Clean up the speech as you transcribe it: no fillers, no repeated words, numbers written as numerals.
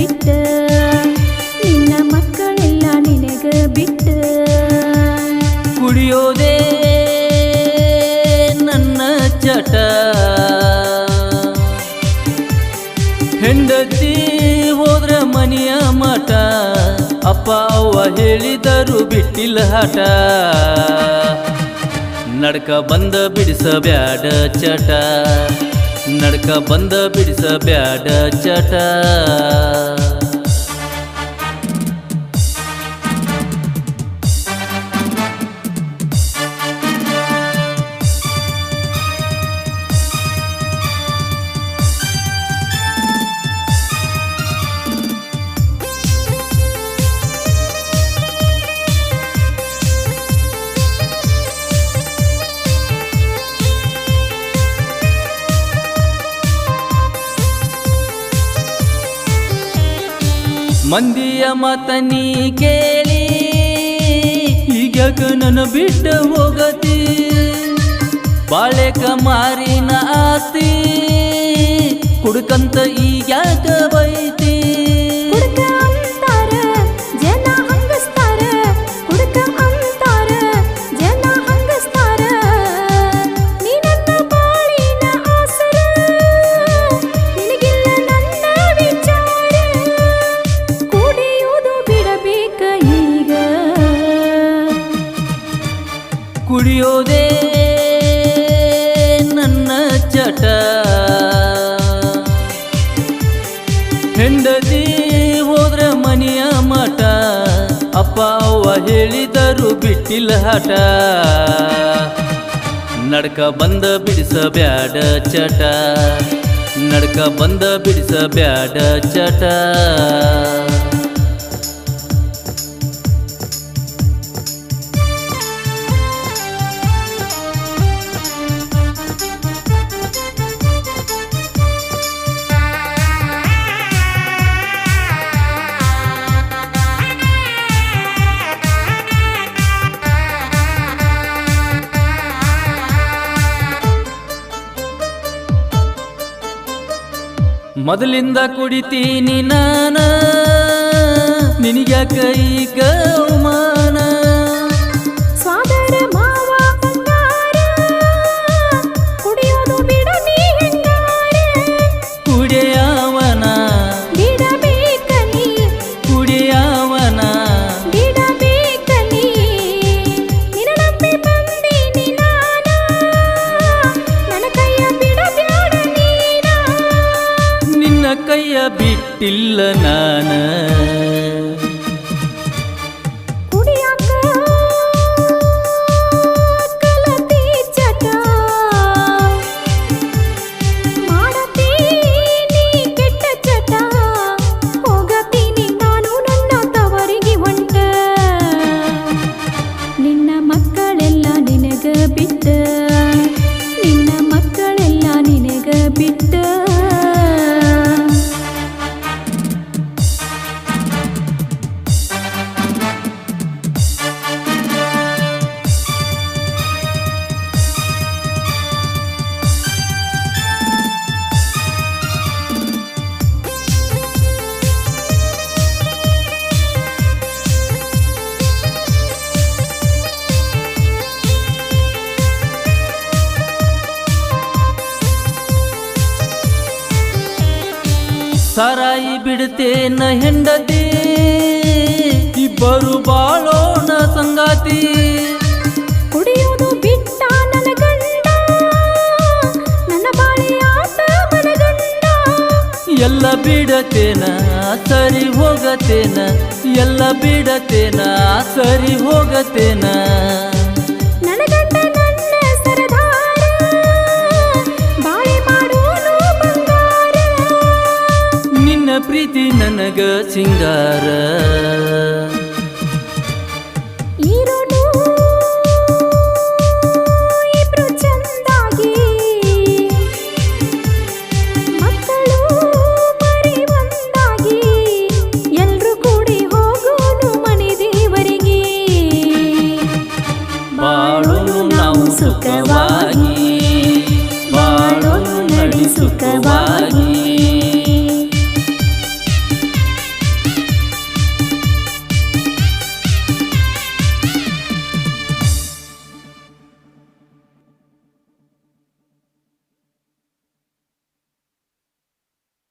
ಬಿಟ್ಟ ನಿನ್ನ ಮಕ್ಕಳೆಲ್ಲ ನಿನಗ ಬಿಟ್ಟ ಕುಡಿಯೋದೇ ನನ್ನ ಚಟ ಹೆಂಡತಿ ಹೋದ್ರ ಮನೆಯ ಮಠ ಅಪ್ಪ ಅವ್ವ ಹೇಳಿದರು ಬಿಟ್ಟಿಲ್ಲ ಹಠ ನಡ್ಕ ಬಂದ ಬಿಡಿಸಬ್ಯಾಡ ಚಟ ನಡ್ಕ ಬಂದ ಬಿಡಿಸಬ್ಯಾಡ ಚಟ ಮಂದಿಯ ಮಾತ ನೀ ಕೇಳಿ ಈಗ್ಯಾಕ ನನ್ನ ಬಿಟ್ಟ ಹೋಗತಿ ಬಾಳೆಕ ಮಾರಿನ ಆಸ್ತಿ ಕುಡ್ಕಂತ ಈಗ್ಯಾಕ ಬೈತಿ ಕುಡ್ಕ ಅಂತಾರ ಜನ ಹಂಗಸ್ತಾರ ಕುಡ್ಕ ಅಂತಾರ ಜನ ಹಂಗಸ್ತಾರ ನೀ ನನ್ನ ಬಾಳಿನ ಆಸರ ನಿನಗಿಲ್ಲ ನನ್ನ ವಿಚಾರ ಕುಡಿಯುವುದು ಬಿಡಬೇಕ ಈಗ ಕುಡಿಯೋದೇ ನನ್ನ ಚಟ ಹೆಂಡತಿ ಹೋದ್ರ ಮನೆಯ ಮಠ ಅಪ್ಪ ಅವ್ವ ಹೇಳಿದರು ಬಿಟ್ಟಿಲ್ಲ ಹಠ ನಡ್ಕ ಬಂದ ಬಿಡಿಸಬ್ಯಾಡ ಚಟ ನಡ್ಕ ಬಂದ ಬಿಡಿಸಬ್ಯಾಡ ಚಟ ಮೊದಲಿಂದ ಕುಡಿತೀನಿ ನಾನ ನಿನಗ್ಯಾಕ ಈಗ ಅವಮಾನ ಸ್ವಾದರ ಮಾವ ಬಂಗಾರ ಕುಡಿಯೋದು ಬಿಡನಿ ಹೆಂಗಾರ ಕುಡಿಯಾವನ ಬಿಡಬೇಕನಿ ಕುಡಿಯಾವನ ಬಿಡಬೇಕನಿ ನಿನ್ನ ನಂಬಿ ಬಂದೀನಿ ನಾನ ನನ್ನ ಕೈಯ ಬಿಡಬ್ಯಾಡ ನೀನ ನಿನ್ನ ಕೈಯ ಬಿಟ್ಟಿಲ್ಲ ನಾನ ಕುಡಿಯಾಕ ಕಲತಿ ಚಟ ಮಾಡತೀನಿ ಕೆಟ್ಟ ಚಟ ಹೋಗತೀನಿ ನಾನು ನನ್ನ ತವರಿಗೆ ಹೊಂಟ ನಿನ್ನ ಮಕ್ಕಳೆಲ್ಲ ನಿನಗ ಬಿಟ್ಟ ನಿನ್ನ ಮಕ್ಕಳೆಲ್ಲ ನಿನಗ ಬಿಟ್ಟ ಸಾರಾಯಿ ಬಿಡ್ತೇನ ಹೆಂಡತಿ ಇಬ್ಬರು ಬಾಳೋಣ ಸಂಗಾತಿ ಕುಡಿಯೋದು ಬಿಟ್ಟ ನನ್ನ ಗಂಡ ನನ್ನ ಬಾಳಿ ಆಟ ಮನಗಂಡ ಎಲ್ಲ ಬಿಡತೇನ ಸರಿ ಹೋಗತೇನ ಎಲ್ಲ ಬಿಡತೇನ ಸರಿ ಹೋಗತೇನ ನನ್ನ ಗಂಡ ನನ್ನ ಸರದಾರ ಬಾಳಿ ಮಾಡೋನು ಬಂಗಾರ ನಿನ್ನ ಪ್ರೀತಿ ನನಗ ಸಿಂಗಾರ